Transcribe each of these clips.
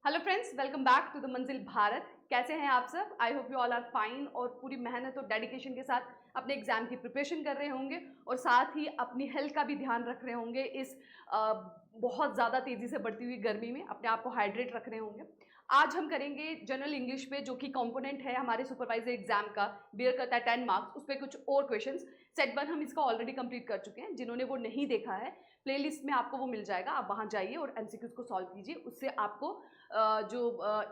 Hello friends, welcome back to the Manzil Bharat. कैसे हैं आप सब? I hope you all are fine और पूरी मेहनत और डेडिकेशन के साथ अपने एग्जाम की प्रिपरेशन कर रहे होंगे और साथ ही अपनी हेल्थ का भी ध्यान रख रहे होंगे। इस बहुत ज़्यादा तेज़ी से बढ़ती हुई गर्मी में अपने आप को हाइड्रेट रख रहे होंगे। आज हम करेंगे जनरल इंग्लिश पे, जो कि कंपोनेंट है हमारे सुपरवाइजर एग्जाम का, बियर करता है 10 मार्क्स। उस पर कुछ और क्वेश्चंस। सेट 1 हम इसका ऑलरेडी कंप्लीट कर चुके हैं। जिन्होंने वो नहीं देखा है, प्लेलिस्ट में आपको वो मिल जाएगा, आप वहाँ जाइए और एमसीक्यूज को सॉल्व कीजिए। उससे आपको जो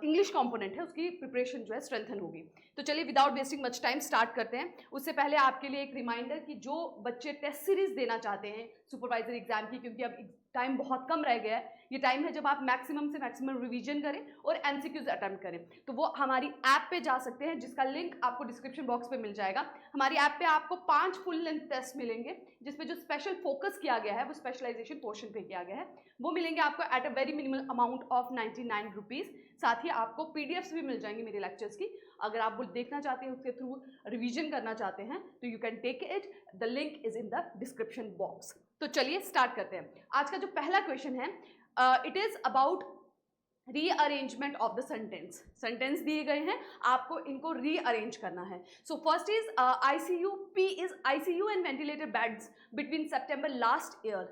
इंग्लिश कंपोनेंट है उसकी प्रिपरेशन जो है स्ट्रेंथन होगी। तो चलिए without wasting much time start करते हैं। उससे पहले आपके लिए एक रिमाइंडर कि जो बच्चे टेस्ट सीरीज देना चाहते हैं सुपरवाइजर एग्जाम की, क्योंकि अब टाइम बहुत कम रह गया है, ये टाइम है जब आप मैक्सिमम से मैक्सिमम रिवीजन करें और एमसीक्यूज अटेम्प्ट करें। तो वो हमारी ऐप पे जा सकते हैं, जिसका लिंक आपको डिस्क्रिप्शन बॉक्स पे मिल जाएगा। हमारी ऐप पे आपको 5 फुल लेंथ टेस्ट मिलेंगे, जिसमें जो स्पेशल फोकस किया गया है वो स्पेशलाइजेशन पोर्शन पे किया गया है। वो मिलेंगे आपको at a very minimal amount of 99 rupees. साथ ही आपको पीडीएफ्स भी मिल जाएंगी मेरे लेक्चर्स की। अगर आप वो देखना चाहते हैं, उसके थ्रू रिवीजन करना चाहते हैं, तो you can take it. The link is in the description box. तो चलिए स्टार्ट करते हैं। आज का जो पहला क्वेश्चन है, it is about rearrangement of the sentence दिए गए हैं, आपको इनको रीअरेंज करना है। So first is ICU, P is ICU and ventilator beds between September last year,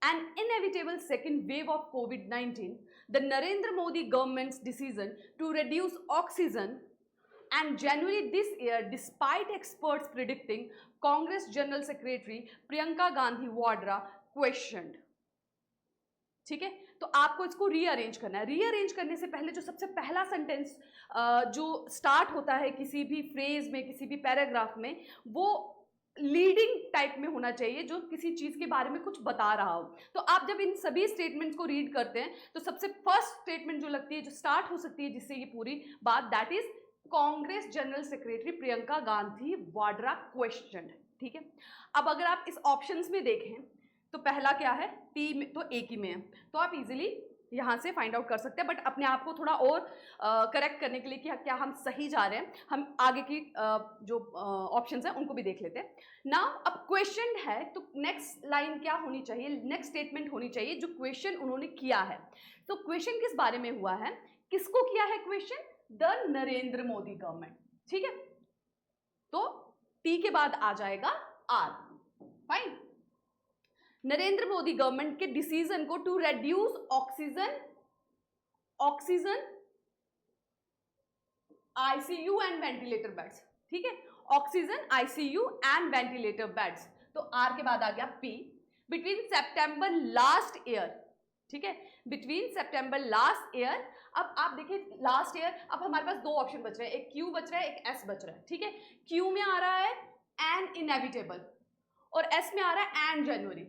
an inevitable second wave of COVID-19, the Narendra Modi government's decision to reduce oxygen, and January this year, despite experts predicting, Congress General Secretary Priyanka Gandhi Vadra questioned। ठीक है, तो आपको इसको rearrange करना है। Rearrange करने से पहले जो सबसे पहला सेंटेंस जो स्टार्ट होता है किसी भी फ्रेज में, किसी भी पैराग्राफ में, वो लीडिंग टाइप में होना चाहिए, जो किसी चीज के बारे में कुछ बता रहा हो। तो आप जब इन सभी स्टेटमेंट्स को रीड करते हैं, तो सबसे फर्स्ट स्टेटमेंट जो लगती है, जो स्टार्ट हो सकती है जिससे ये पूरी बात, that is Congress general secretary Priyanka Gandhi Vadra question. ठीक है, अब अगर आप इस ऑप्शंस में देखें तो पहला क्या है, टी में तो एक ही में है, तो आप इजीली यहाँ से फाइंड आउट कर सकते हैं। बट अपने आप को थोड़ा और करेक्ट करने के लिए कि क्या हम सही जा रहे हैं, हम आगे की जो ऑप्शंस हैं उनको भी देख लेते हैं ना। अब क्वेश्चन है तो नेक्स्ट लाइन क्या होनी चाहिए, नेक्स्ट स्टेटमेंट होनी चाहिए जो क्वेश्चन उन्होंने किया है। तो क्वेश्चन किस बारे में हुआ है, किसको किया है question? The Narendra Modi government. ठीक है, तो टी के बाद आ जाएगा R. Fine. Narendra Modi government के डिसीजन को to reduce oxygen ICU and ventilator beds. ठीक है, oxygen ICU and ventilator beds. तो आर के बाद आ गया P, between September last year. ठीक है, बिटवीन सितंबर लास्ट ईयर। अब आप देखिए लास्ट ईयर, अब हमारे पास दो ऑप्शन बच रहे हैं, एक क्यू बच रहा है, एक एस बच रहा है। ठीक है, क्यू में आ रहा है एन इनएविटेबल और एस में आ रहा है एंड जनवरी।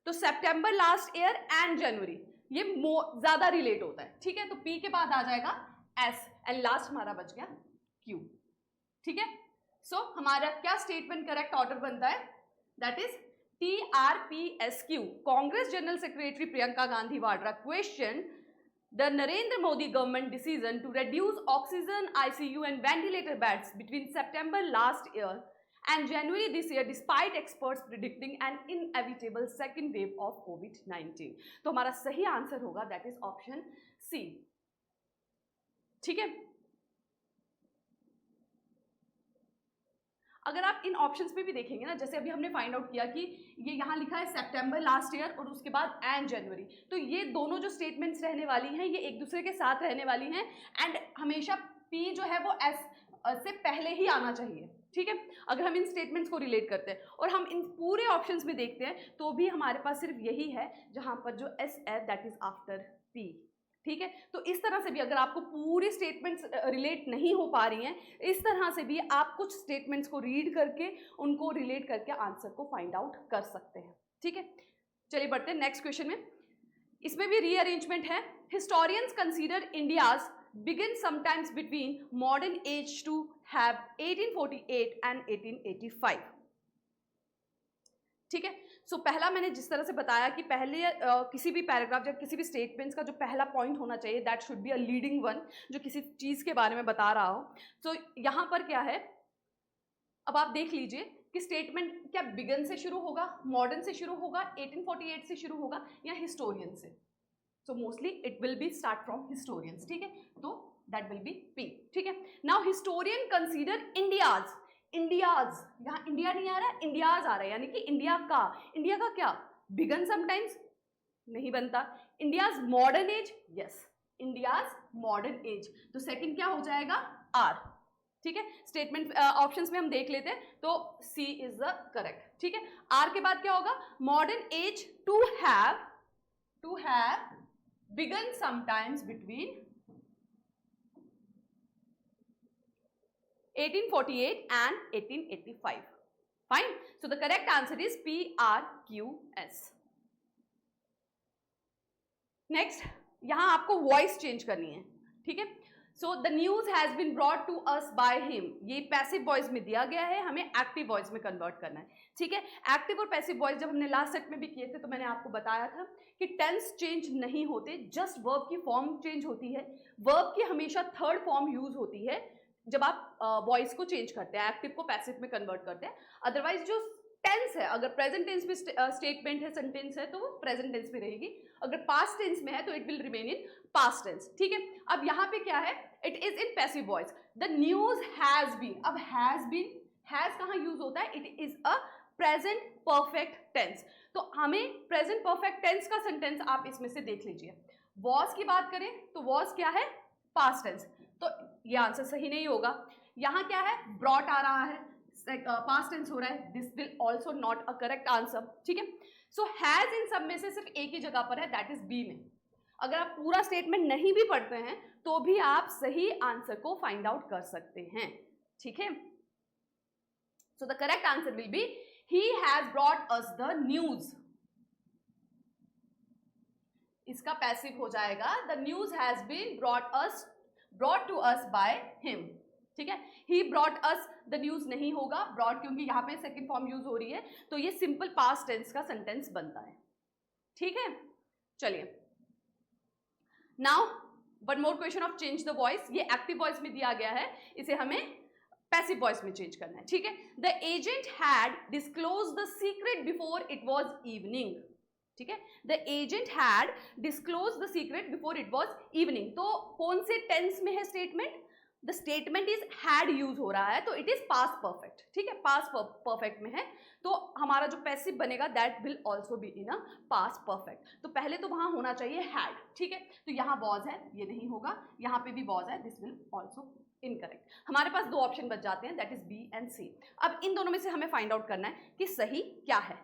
तो सितंबर लास्ट ईयर एंड जनवरी, ये ज्यादा रिलेट होता है। ठीक है, तो पी के बाद आ जाएगा एस एंड लास्ट हमारा बच गया क्यू। ठीक है, सो हमारा क्या स्टेटमेंट करेक्ट ऑर्डर बनता है, that is TRPSQ। Congress general secretary Priyanka Gandhi Vadra question the Narendra Modi government decision to reduce oxygen, ICU and ventilator beds between September last year and January this year, despite experts predicting an inevitable second wave of COVID-19। तो हमारा सही answer होगा that is option C. ठीक है, अगर आप इन options में भी देखेंगे ना, जैसे अभी हमने फाइंड आउट किया कि ये यहाँ लिखा है सितंबर लास्ट ईयर और उसके बाद एंड जनवरी, तो ये दोनों जो स्टेटमेंट्स रहने वाली हैं ये एक दूसरे के साथ रहने वाली हैं। एंड हमेशा पी जो है वो एस से पहले ही आना चाहिए। ठीक है, अगर हम इन स्टेटमेंट्स को रिलेट करते हैं और हम इन पूरे ऑप्शंस में देखते हैं तो भी हमारे पास सिर्फ यही है जहां पर जो एस है दैट इज आफ्टर पी। ठीक है, तो इस तरह से भी अगर आपको पूरी स्टेटमेंट्स रिलेट नहीं हो पा रही हैं, इस तरह से भी आप कुछ स्टेटमेंट्स को रीड करके उनको रिलेट करके आंसर को फाइंड आउट कर सकते हैं। ठीक है, चलिए बढ़ते हैं नेक्स्ट क्वेश्चन में। इसमें भी रीअरेंजमेंट है। Historians consider India's begin sometimes between modern age to have 1848 and 1885। ठीक है, सो पहला मैंने जिस तरह से बताया कि पहले किसी भी पैराग्राफ या किसी भी स्टेटमेंट्स का जो पहला पॉइंट होना चाहिए that should be a leading one, जो किसी चीज के बारे में बता रहा हो। सो यहां पर क्या है, अब आप देख लीजिए कि स्टेटमेंट क्या बिगन से शुरू होगा, मॉडर्न से शुरू होगा, 1848 से शुरू होगा या हिस्टोरियन से। So mostly it will be start from historians, ठीक है, तो दैट विल बी पी, ठीक है। Now historian consider India's, India's, यहाँ इंडिया नहीं आ रहा है, इंडियाज आ रहा है, यानी कि इंडिया का क्या, बिगन समटाइम्स नहीं बनता, India's modern age, yes, India's modern age, तो सेकंड क्या हो जाएगा, आर, ठीक है। स्टेटमेंट ऑप्शंस में हम देख लेते हैं, तो सी इज द करेक्ट, ठीक है। आर के बाद क्या होगा, modern age to have begun sometimes between 1848 and 1885. Fine. So the correct answer is PRQS. Next, यहां आपको वॉइस चेंज करनी है, ठीक है। So the news has been brought to us by him, ये पैसिव वॉइस में दिया गया है, हमें एक्टिव वॉइस में कन्वर्ट करना है, ठीक है। एक्टिव और पैसिव वॉइस जब हमने लास्ट सेट में भी किए थे तो मैंने आपको बताया था कि टेंस चेंज नहीं होते, जस्ट वर्ब की फॉर्म चेंज होती है। वर्ब की हमेशा थर्ड फॉर्म यूज होती है जब आप वॉइस को चेंज करते हैं, एक्टिव को पैसिव में कन्वर्ट करते हैं। अदरवाइज जो टेंस है, अगर प्रेजेंट टेंस में स्टेटमेंट है, सेंटेंस है, तो वो प्रेजेंट टेंस में रहेगी, अगर पास्ट टेंस में है तो it will remain in past tense, ठीक है। अब यहाँ पे क्या है, it is in passive voice, the news has been, अब हैज बीन, हैज कहाँ यूज होता है, it is a present perfect tense, तो हमें प्रेजेंट परफेक्ट टेंस का सेंटेंस आप इसमें से देख लीजिए। वॉज की बात करें तो वॉज क्या है, पास्ट टेंस, तो ये आंसर सही नहीं होगा। यहाँ क्या है, ब्रॉट आ रहा है, पास्ट टेंस हो रहा है, this will also not a correct answer, ठीक है। सो हैज इन सब में से सिर्फ एक ही जगह पर है, दैट इज बी में। अगर आप पूरा स्टेटमेंट नहीं भी पढ़ते हैं तो भी आप सही आंसर को फाइंड आउट कर सकते हैं, ठीक है। So the correct answer will be he has brought us the news, इसका पैसिव हो जाएगा, the news has been brought to us by him, ठीक है। He brought us the news नहीं होगा, ब्रॉट क्योंकि यहाँ पे सेकंड फॉर्म यूज हो रही है, तो ये सिंपल पास्ट टेंस का सेंटेंस बनता है, ठीक है। चलिए, now one more question of change the voice, ये एक्टिव वॉइस में दिया गया है, इसे हमें पैसिव वॉइस में चेंज करना है, ठीक है। The agent had disclose the secret before it was evening, ठीक है। The agent had disclose the secret before it was evening, तो कौन से टेंस में है statement, the statement is had use हो रहा है, तो इट इज पास्ट परफेक्ट, ठीक है, पास्ट परफेक्ट में है, तो हमारा जो पैसिव बनेगा that will also be in a past perfect, तो पहले तो वहां होना चाहिए हैड, ठीक है। तो यहाँ वॉज है, ये नहीं होगा, यहाँ पे भी वॉज है, दिस विल ऑल्सो इनकरेक्ट। हमारे पास दो ऑप्शन बच जाते हैं, दैट इज बी एंड सी। अब इन दोनों में से हमें फाइंड आउट करना है कि सही क्या है,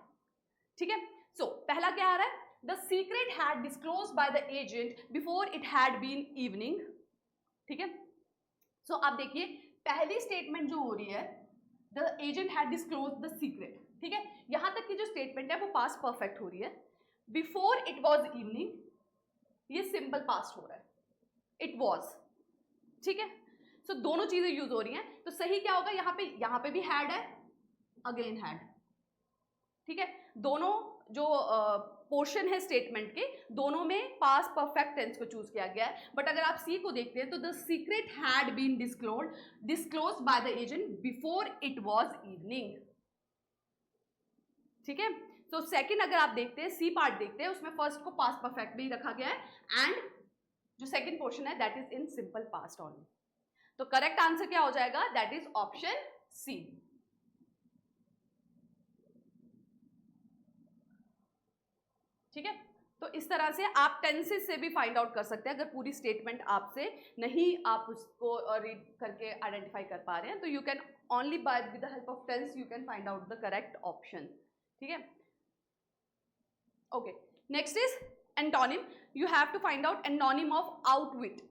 ठीक है। सो पहला क्या आ रहा है, the secret had disclosed by the agent before it had been evening, ठीक है। सो आप देखिए, पहली स्टेटमेंट जो हो रही है, the agent had disclosed the secret, ठीक है, यहां तक की जो स्टेटमेंट है वो पास्ट परफेक्ट हो रही है। बिफोर इट वॉज इवनिंग, ये सिंपल पास्ट हो रहा है, इट वॉज, ठीक है। सो दोनों चीजें यूज हो रही हैं, तो सही क्या होगा, यहाँ पे भी हैड है, अगेन हैड, ठीक है। दोनों जो पोर्शन है स्टेटमेंट के, दोनों में पास्ट परफेक्ट टेंस को चूज किया गया है, बट अगर आप सी को देखते हैं तो the secret had been disclosed by the agent before it was evening, ठीक है। तो सेकंड अगर आप देखते हैं, सी पार्ट देखते हैं, उसमें फर्स्ट को पास्ट परफेक्ट में ही रखा गया है, एंड जो सेकंड पोर्शन है that is in simple past only, तो करेक्ट आंसर क्या हो जाएगा, दैट इज ऑप्शन सी, ठीक है। तो इस तरह से आप टेंसेस से भी फाइंड आउट कर सकते हैं, अगर पूरी स्टेटमेंट आपसे नहीं, आप उसको रीड करके आइडेंटिफाई कर पा रहे हैं, तो you can only by with the help of tense you can find out the correct option, ठीक है। Okay, next is antonym, you have to find out antonym of outwit.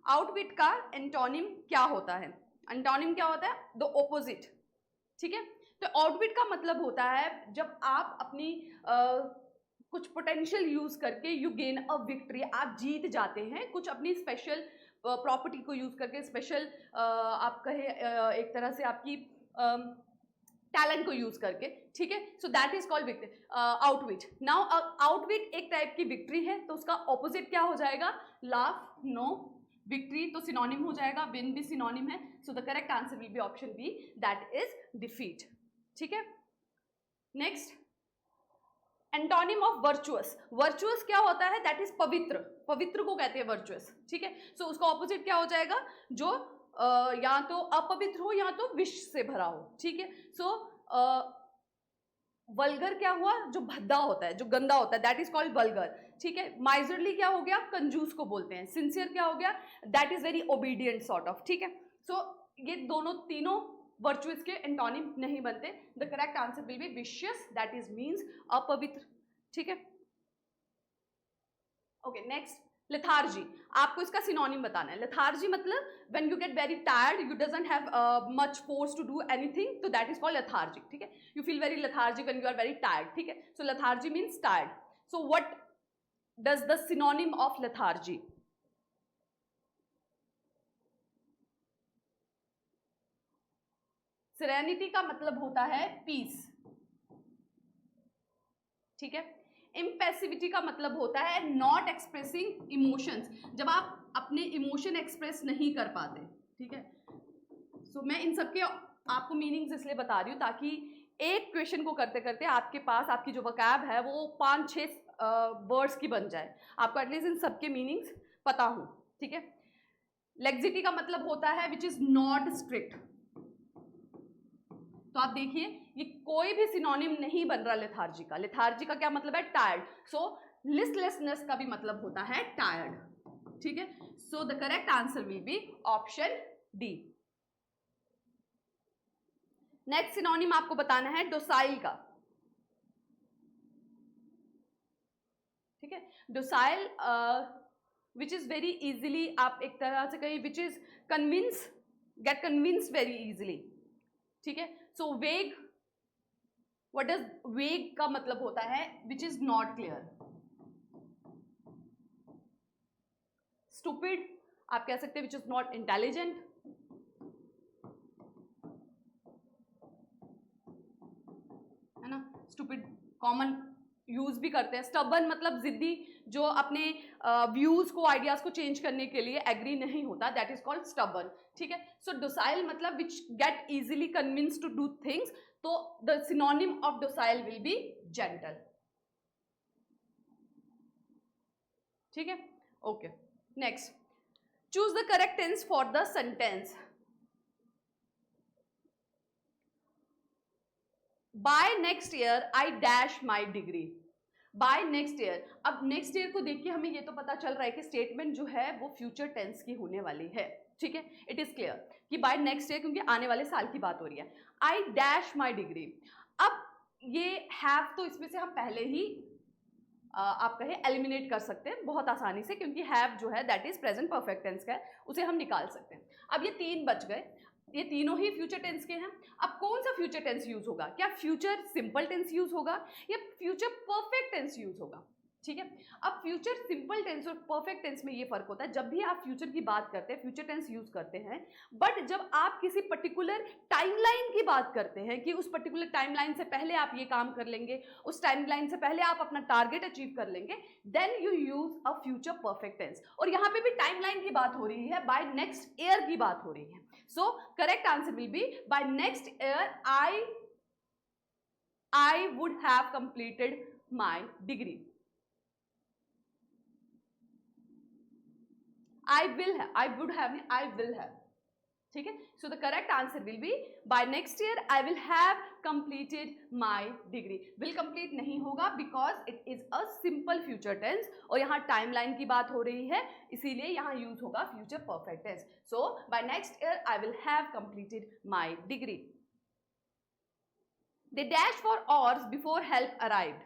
Outwit का antonym क्या होता है, एंटोनिम क्या होता है, the opposite, ठीक है। तो आउटविट का मतलब होता है जब आप अपनी कुछ पोटेंशियल यूज करके यू गेन अ विक्ट्री, आप जीत जाते हैं कुछ अपनी स्पेशल प्रॉपर्टी को यूज करके, स्पेशल आप कहे एक तरह से आपकी टैलेंट को यूज करके, ठीक है। So that is called victory, outwit. Now outwit एक टाइप की विक्ट्री है, तो उसका ऑपोजिट क्या हो जाएगा, लाफ, नो, विक्ट्री तो सिनोनिम हो जाएगा, विन भी सिनोनिम है, so the correct answer will be option B, that is defeat, ठीक है। Next, antonym of virtuous, virtuous क्या होता है? दैट इज पवित्र, पवित्र को कहते हैं वर्चुअस, ठीक है। सो उसका ऑपोजिट क्या हो जाएगा? जो या तो अपवित्र हो या तो विष से भरा हो, ठीक है। सो वल्गर क्या हुआ? जो भद्दा होता है, जो गंदा होता है, दैट इज कॉल्ड वल्गर, ठीक है। माइजरली क्या हो गया? कंजूस को बोलते हैं। सिंसियर क्या हो गया? That is very obedient sort of, ठीक है। सो ये दोनों तीनों वर्चुअस के एंटोनिम नहीं बनते। The correct answer will be vicious, that is means अपवित्र, ठीक है। Okay, next lethargy. आपको इसका सिनोनिम बताना है। लेथार्जी मतलब when you get very tired, you doesn't have much force to do anything, तो दैट इज कॉल्ड लेथार्जिक, ठीक है। You feel very lethargic when you are very tired, ठीक है। So lethargy means tired. So what does the synonym of lethargy? Serenity का मतलब होता है piece, ठीक है। इम्पैसिविटी का मतलब होता है नॉट एक्सप्रेसिंग इमोशंस, जब आप अपने इमोशन एक्सप्रेस नहीं कर पाते, ठीक है। सो मैं इन सबके आपको मीनिंग्स इसलिए बता रही हूँ ताकि एक क्वेश्चन को करते करते आपके पास आपकी जो वोकैब है वो 5-6 वर्ड्स की बन जाए, आपको एटलीस्ट इन सबके मीनिंग्स पता हो, ठीक है। लेक्सिटी का मतलब होता है विच इज नॉट स्ट्रिक्ट। तो आप देखिए ये कोई भी सिनोनिम नहीं बन रहा लेथार्जी का। लेथार्जी का क्या मतलब है? टायर्ड। सो लिस्टलेसनेस का भी मतलब होता है टायर्ड, ठीक है। So the correct answer will be option D. Next synonym आपको बताना है डोसाइल का, ठीक है। Docile which is very easily, आप एक तरह से कहिए which is convince, get convince very easily, ठीक है। सो वेग, व्हाट डज वेग का मतलब होता है? Which is not clear. Stupid आप कह सकते हैं विच इज नॉट इंटेलिजेंट, है ना। स्टूपिड कॉमन यूज भी करते हैं। स्टबर्न मतलब जिद्दी, जो अपने व्यूज को, आइडियाज को चेंज करने के लिए एग्री नहीं होता, दैट इज कॉल्ड स्टबर्न, ठीक है। सो डोसाइल मतलब which get easily convince to do things, तो the synonym of docile will be gentle, ठीक है। Okay, next choose the correct tense for the sentence. By next year I dash my degree. By next year, अब next year को देख के हमें ये तो पता चल रहा है कि स्टेटमेंट जो है वो फ्यूचर टेंस की होने वाली है, ठीक है। इट इज क्लियर कि बाय नेक्स्ट ईयर, क्योंकि आने वाले साल की बात हो रही है। आई डैश माई डिग्री, अब ये हैव तो इसमें से हम पहले ही आप कहे एलिमिनेट कर सकते हैं बहुत आसानी से, क्योंकि हैव जो है that is present perfect tense का है, उसे हम निकाल सकते हैं। अब ये 3 बच गए, ये तीनों ही फ्यूचर टेंस के हैं। अब कौन सा फ्यूचर टेंस यूज होगा? क्या फ्यूचर सिंपल टेंस यूज होगा या फ्यूचर परफेक्ट टेंस यूज होगा, ठीक है। अब फ्यूचर सिंपल टेंस और परफेक्ट टेंस में ये फर्क होता है। जब भी आप फ्यूचर की बात करते हैं फ्यूचर टेंस यूज करते हैं, बट जब आप किसी पर्टिकुलर टाइमलाइन की बात करते हैं कि उस पर्टिकुलर टाइमलाइन से पहले आप ये काम कर लेंगे, उस टाइमलाइन से पहले आप अपना टारगेट अचीव कर लेंगे, then you use a future perfect tense. और यहाँ पे भी टाइमलाइन की बात हो रही है, बाय नेक्स्ट ईयर की बात हो रही है। So correct answer will be by next year I would have completed my degree. I will have, I would have, I will have, ठीक है। So the correct answer will be by next year I will have completed my degree. Will complete नहीं होगा because it is a simple future tense और यहाँ timeline की बात हो रही है, इसीलिए यहाँ यूज होगा future perfect tense. So by next year I will have completed my degree. They dash for hours before help arrived.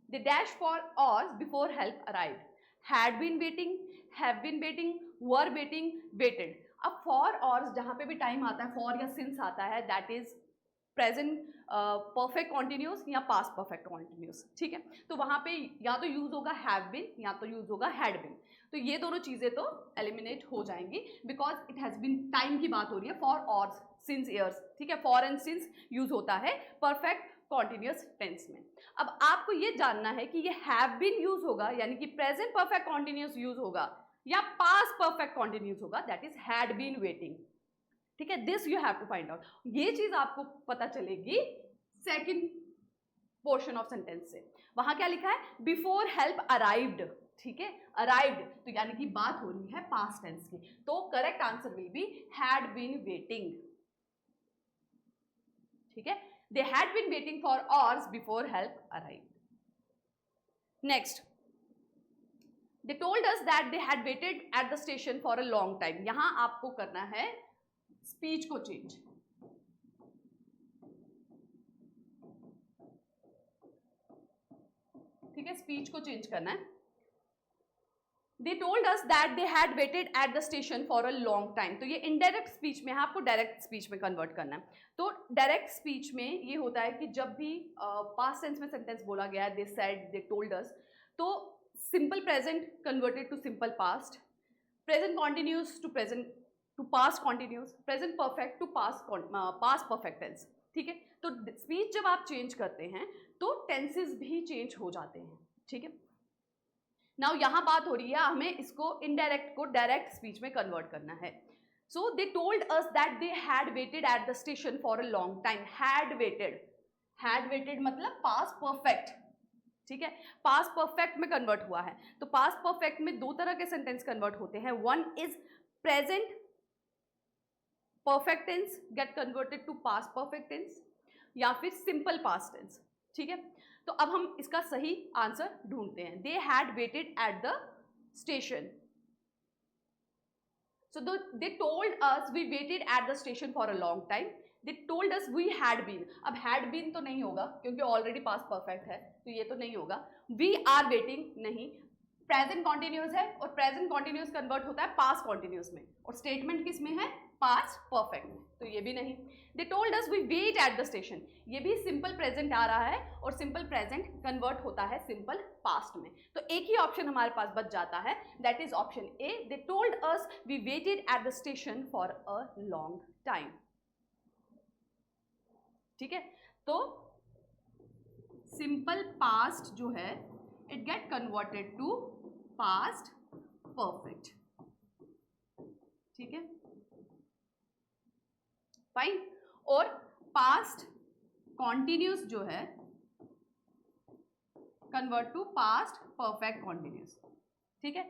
They dash for hours before help arrived. Had been waiting, have been waiting, were waiting, waited. अब for hours जहाँ पे भी time आता है, for या since आता है, that is present perfect continuous या पास्ट परफेक्ट कॉन्टिन्यूस, ठीक है। तो वहाँ पे या तो यूज होगा हैव बीन या तो यूज होगा हैड बीन। तो ये दोनों चीजें तो एलिमिनेट हो जाएंगी because it has been, time की बात हो रही है, फॉर और सिंस ईयर्स, ठीक है। फॉर एंड सिंस यूज होता है परफेक्ट कॉन्टिन्यूस टेंस में। अब आपको ये जानना है कि ये हैव बीन यूज होगा यानी कि प्रेजेंट परफेक्ट कॉन्टिन्यूस यूज होगा या पास्ट परफेक्ट कॉन्टिन्यूस होगा, that is had been waiting, ठीक है। This you have to find out. ये चीज आपको पता चलेगी सेकंड पोर्शन ऑफ सेंटेंस से। वहां क्या लिखा है, बिफोर हेल्प अराइव्ड, ठीक है, अराइव्ड तो यानी कि बात हो रही है पास्ट टेंस की, तो correct answer will be had been waiting, ठीक है, they had been waiting for hours before help arrived. Next, they told us that they had waited at the station for a long time। यहां आपको करना है speech को change, ठीक है, speech को चेंज करना है। They told us that they had waited at the station for a long time। तो ये इनडायरेक्ट स्पीच में है, आपको डायरेक्ट स्पीच में कन्वर्ट करना है। तो डायरेक्ट स्पीच में ये होता है कि जब भी पास्ट टेंस में सेंटेंस बोला गया है, they said, they told us, तो simple present converted to simple past, present continuous to present to past continuous, present perfect to past perfect tense, ठीक है। तो स्पीच जब आप चेंज करते हैं तो टेंसेस भी चेंज हो जाते हैं, ठीक है। नाउ यहाँ बात हो रही है हमें इसको इनडायरेक्ट को डायरेक्ट स्पीच में कन्वर्ट करना है। So they told us that they had waited at the station for a long time. Had waited मतलब पास्ट परफेक्ट, ठीक है, पास्ट परफेक्ट में कन्वर्ट हुआ है। तो पास्ट परफेक्ट में दो तरह के सेंटेंस कन्वर्ट होते हैं, one is present perfect tense get converted to past perfect tense, या फिर सिंपल पास्ट टेंस, ठीक है। तो अब हम इसका सही आंसर ढूंढते हैं। They had waited at the station, so they told us we waited at the station for a long time, they told us we had been. अब हैड बीन तो नहीं होगा क्योंकि ऑलरेडी पास्ट परफेक्ट है, तो ये तो नहीं होगा। वी आर वेटिंग नहीं, प्रेजेंट कॉन्टिन्यूस है और प्रेजेंट कॉन्टिन्यूस कन्वर्ट होता है पास्ट कॉन्टिन्यूस में, और स्टेटमेंट किस में है, पास्ट परफेक्ट में, तो ये भी नहीं। They told us we wait at the station, ये भी सिंपल प्रेजेंट आ रहा है और सिंपल प्रेजेंट कन्वर्ट होता है सिंपल पास्ट में, तो एक ही ऑप्शन हमारे पास बच जाता है, that is option A. They told us we waited at the station for a long time, ठीक है। तो सिंपल पास्ट जो है it get converted to past perfect, ठीक है, फाइन। और पास्ट कॉन्टिन्यूस जो है convert to past perfect continuous, ठीक है।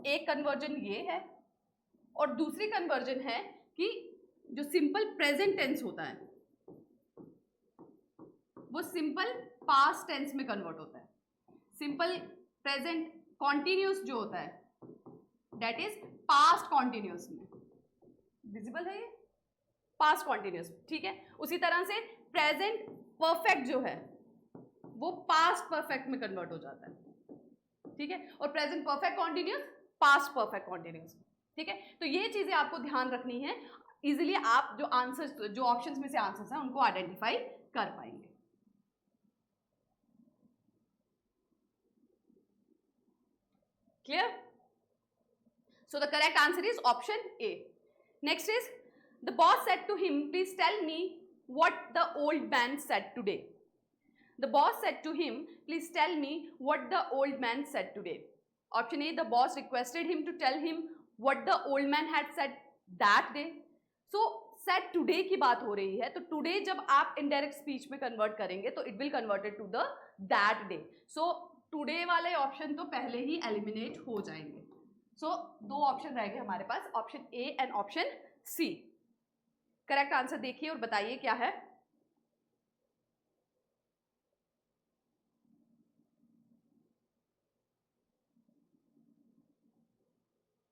एक कन्वर्जन ये है और दूसरी कन्वर्जन है कि जो सिंपल प्रेजेंट टेंस होता है वो सिंपल पास्ट टेंस में कन्वर्ट होता है। सिंपल प्रेजेंट कॉन्टिन्यूस जो होता है दैट इज पास्ट कॉन्टिन्यूस में, विजिबल है ये, पास्ट कॉन्टिन्यूस, ठीक है। उसी तरह से प्रेजेंट परफेक्ट जो है वो पास्ट परफेक्ट में कन्वर्ट हो जाता है, ठीक है, और present perfect continuous past perfect continuous, ठीक है। तो ये चीजें आपको ध्यान रखनी है, इजिली आप जो आंसर्स, जो ऑप्शंस में से आंसर्स हैं उनको आइडेंटिफाई कर पाएंगे। Clear? So the correct answer is option A. Next is, the boss said to him, please tell me what the old man said today. The boss said to him, please tell me what the old man said today. Option A, the boss requested him to tell him what the old man had said that day. So said today की बात हो रही है, तो today जब आप indirect speech में convert करेंगे तो it will converted to the that day. So today वाले ऑप्शन तो पहले ही एलिमिनेट हो जाएंगे। सो दो ऑप्शन रह गए हमारे पास, option A and option C. Correct answer देखिए और बताइए क्या है।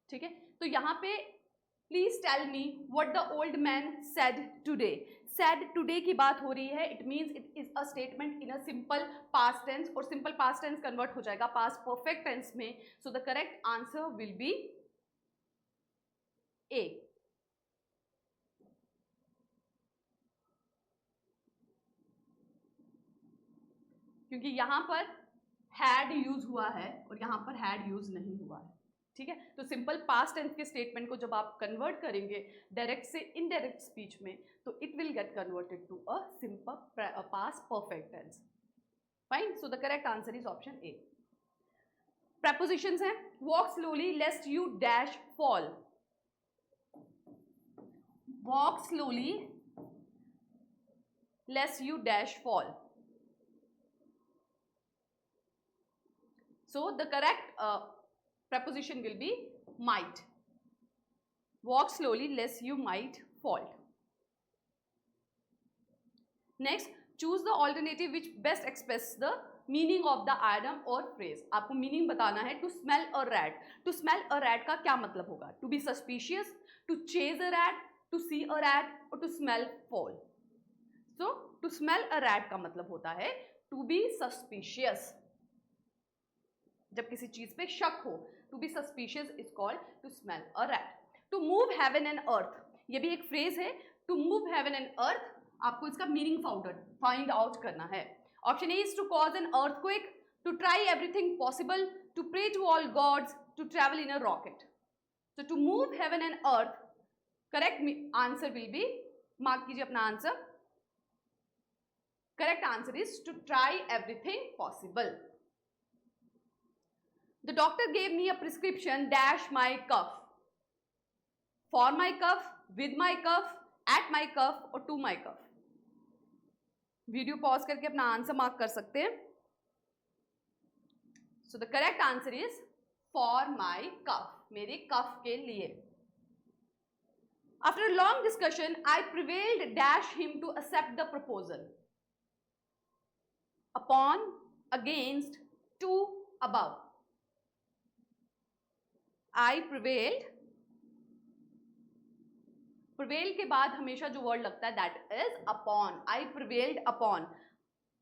ठीक है, तो यहां पे please tell me what the old man said today. Said today की बात हो रही है, it means it is a statement in a simple past tense, और सिंपल पास्ट टेंस कन्वर्ट हो जाएगा पास्ट परफेक्ट टेंस में। So the correct answer will be A. क्योंकि यहां पर हैड यूज हुआ है और यहां पर हैड यूज नहीं हुआ है, ठीक है। तो सिंपल पास्ट टेंस के स्टेटमेंट को जब आप कन्वर्ट करेंगे डायरेक्ट से इनडायरेक्ट स्पीच में, तो it will get converted to a simple past perfect tense, fine. So the correct answer is option A. Prepositions हैं, walk slowly lest you dash fall. Walk slowly lest you dash fall. So the correct preposition will be might. Walk slowly lest you might fall. Next, choose the alternative which best expresses the meaning of the item or phrase. आपको meaning बताना है. To smell a rat. To smell a rat का क्या मतलब होगा? To be suspicious, to chase a rat, to see a rat or to smell foul. So to smell a rat का मतलब होता है टू बी सस्पिशियस. जब किसी चीज पे शक हो, to be suspicious is called to smell a rat. To move heaven and earth, ये भी एक फ्रेज है. To move heaven and earth, आपको इसका मीनिंग फाइंड आउट करना है. Option A is to cause an earthquake, to try everything possible, to pray to all gods, to travel in a rocket. So to move heaven and earth, correct answer will be, mark कीजिए अपना answer. Correct answer is to try everything possible. The doctor gave me a prescription dash my cough. For my cough, with my cough, at my cough or to my cough. Video pause करके अपना answer mark कर सकते हैं. So the correct answer is for my cough, मेरे कफ के लिए. After long discussion I prevailed dash him to accept the proposal. Upon, against, to, above. I prevailed, prevail के बाद हमेशा जो वर्ड लगता है that is upon. I prevailed upon.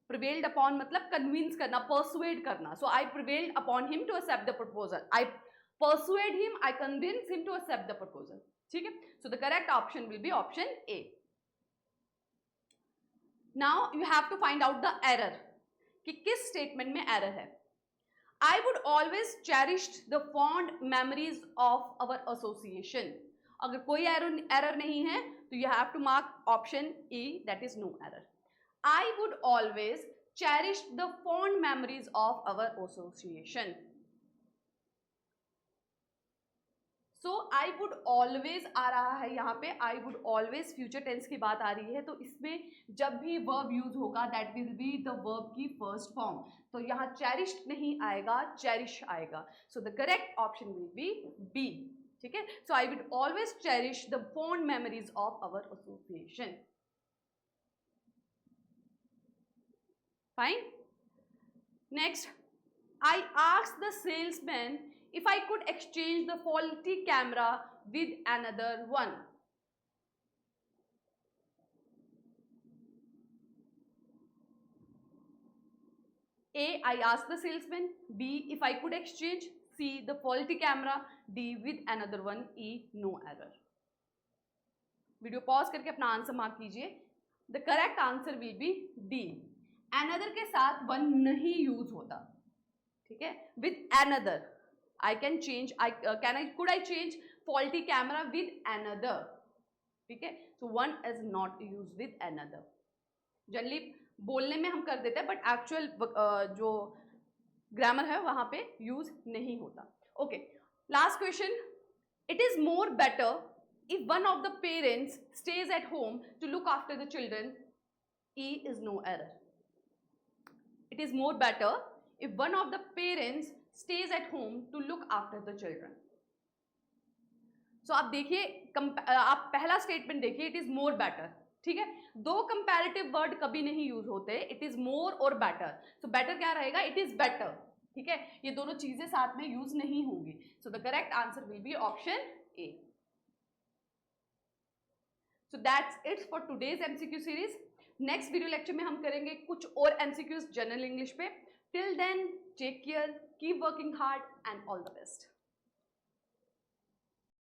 Prevailed upon मतलब कन्विंस करना, परसुएड करना. So I prevailed upon him to accept the proposal. I persuade him, I convince him to accept the proposal. ठीक है. So the correct option will be option A. Now you have to find out the error, कि किस statement में error है. I would always cherished the fond memories of our association. अगर कोई error नहीं है तो you have to mark option A, that is no error. I would always cherish the fond memories of our association. So I would always आ रहा है यहाँ पे. I would always future tense की बात आ रही है, तो इसमें जब भी वर्ब यूज होगा that will be the verb की फर्स्ट फॉर्म. तो यहाँ चेरिश्ड नहीं आएगा, चेरिश आएगा. So the correct option will be B. ठीक है. So I would always cherish the fond memories of our association. Fine. Next, I asked the salesman if I could exchange the faulty camera with another one. A, I asked the salesman. B, if I could exchange. C, the faulty camera. D, with another one. E, no error. Video pause करके अपना answer mark कीजिए. The correct answer will B D. another के साथ one नहीं use होता. ठीक है. with another I can change. Could I change faulty camera with another? ठीक है. So one is not used with another. Generally बोलने में हम कर देते हैं, बट एक्चुअल जो ग्रामर है वहां पे यूज नहीं होता. Okay. Last question. It is more better if one of the parents stays at home to look after the children. E is no error. It is more better if one of the parents stays at home to look after the children. So आप देखिए, आप पहला statement देखिए, it is more better. ठीक है. दो comparative word कभी नहीं यूज होते, इट इज मोर और बेटर. सो बेटर क्या रहेगा? It is better. ठीक है. ये दोनों चीजें साथ में यूज नहीं होंगी. So the correct answer will be option A. So that's it for today's MCQ series. Next video lecture में हम करेंगे कुछ और एमसीक्यूज जनरल इंग्लिश पे. Till then, take care, keep working hard and all the best.